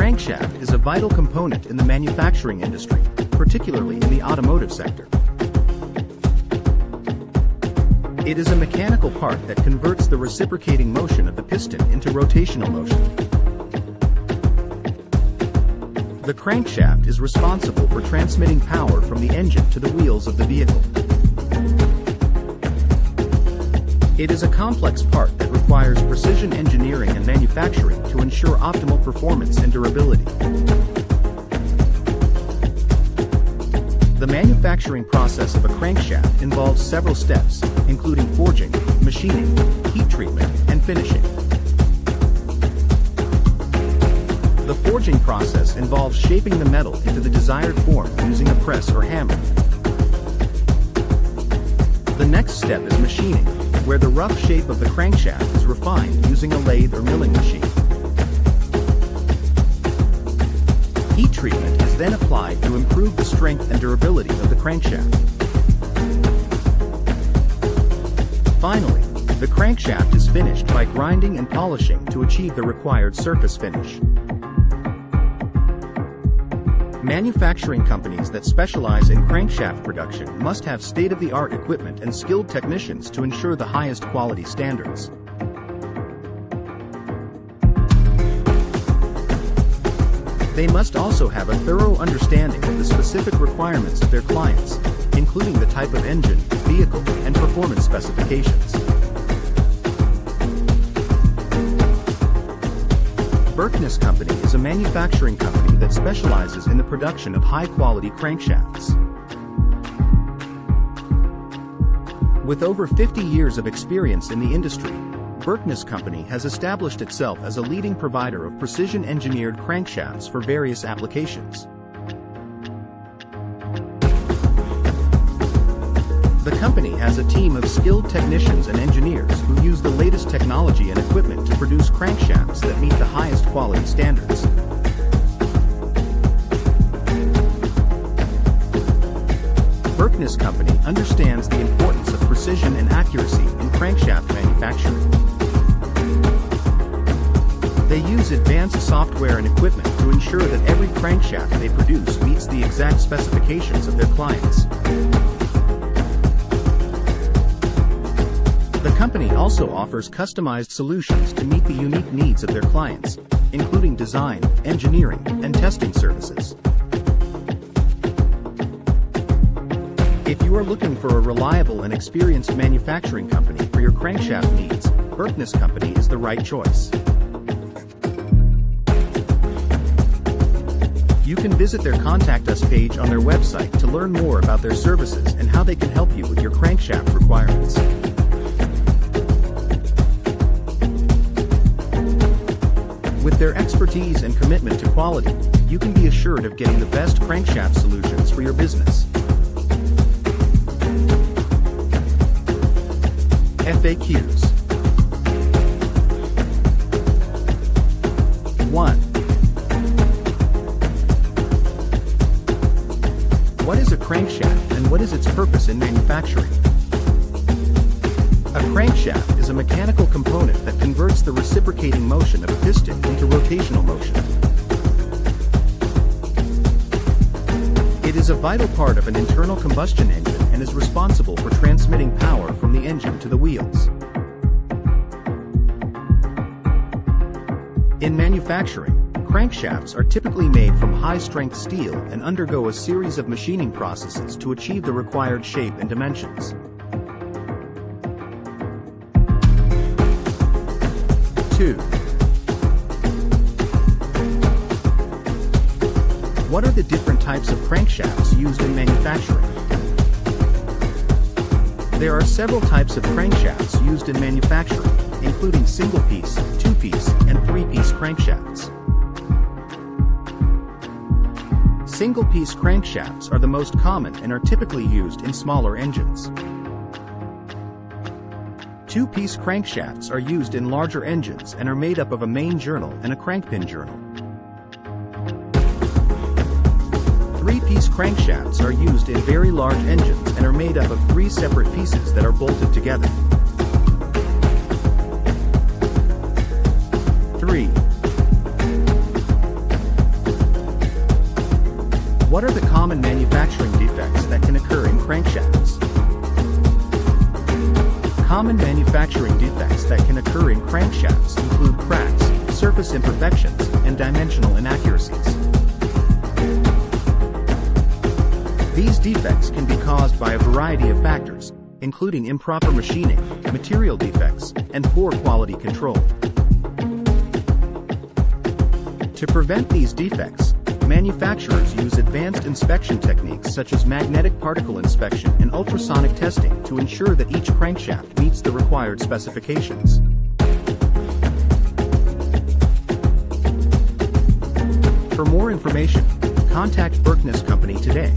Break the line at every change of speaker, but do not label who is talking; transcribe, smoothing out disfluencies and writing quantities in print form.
crankshaft is a vital component in the manufacturing industry, particularly in the automotive sector. It is a mechanical part that converts the reciprocating motion of the piston into rotational motion. The crankshaft is responsible for transmitting power from the engine to the wheels of the vehicle. It is a complex part that requires precision engineering and manufacturing to ensure optimal performance and durability. The manufacturing process of a crankshaft involves several steps, including forging, machining, heat treatment, and finishing. The forging process involves shaping the metal into the desired form using a press or hammer. The next step is machining, where the rough shape of the crankshaft is refined using a lathe or milling machine. Heat treatment is then applied to improve the strength and durability of the crankshaft. Finally, the crankshaft is finished by grinding and polishing to achieve the required surface finish. Manufacturing companies that specialize in crankshaft production must have state-of-the-art equipment and skilled technicians to ensure the highest quality standards. They must also have a thorough understanding of the specific requirements of their clients, including the type of engine, vehicle, and performance specifications. Berkness Company is a manufacturing company that specializes in the production of high-quality crankshafts. With over 50 years of experience in the industry, Berkness Company has established itself as a leading provider of precision-engineered crankshafts for various applications. The company has a team of skilled technicians and engineers who use the latest technology and equipment to produce crankshafts that meet the highest quality standards. Berkness Company understands the importance of precision and accuracy in crankshaft manufacturing. They use advanced software and equipment to ensure that every crankshaft they produce meets the exact specifications of their clients. The company also offers customized solutions to meet the unique needs of their clients, including design, engineering, and testing services. If you are looking for a reliable and experienced manufacturing company for your crankshaft needs, Berkness Company is the right choice. You can visit their Contact Us page on their website to learn more about their services and how they can help you with your crankshaft requirements. With their expertise and commitment to quality, you can be assured of getting the best crankshaft solutions for your business. FAQs. 1. What is a crankshaft and what is its purpose in manufacturing? A crankshaft is a mechanical component that converts the reciprocating motion of a piston into rotational motion. It is a vital part of an internal combustion engine and is responsible for transmitting power from the engine to the wheels. In manufacturing, crankshafts are typically made from high-strength steel and undergo a series of machining processes to achieve the required shape and dimensions. 2. What are the different types of crankshafts used in manufacturing? There are several types of crankshafts used in manufacturing, including single-piece, two-piece, and three-piece crankshafts. Single-piece crankshafts are the most common and are typically used in smaller engines. Two-piece crankshafts are used in larger engines and are made up of a main journal and a crankpin journal. Three-piece crankshafts are used in very large engines and are made up of three separate pieces that are bolted together. 3. What are the common manufacturing defects that can occur in crankshafts? Common manufacturing defects that can occur in crankshafts include cracks, surface imperfections, and dimensional inaccuracies. These defects can be caused by a variety of factors, including improper machining, material defects, and poor quality control. To prevent these defects, manufacturers use advanced inspection techniques such as magnetic particle inspection and ultrasonic testing to ensure that each crankshaft meets the required specifications. For more information, contact Berkness Company today.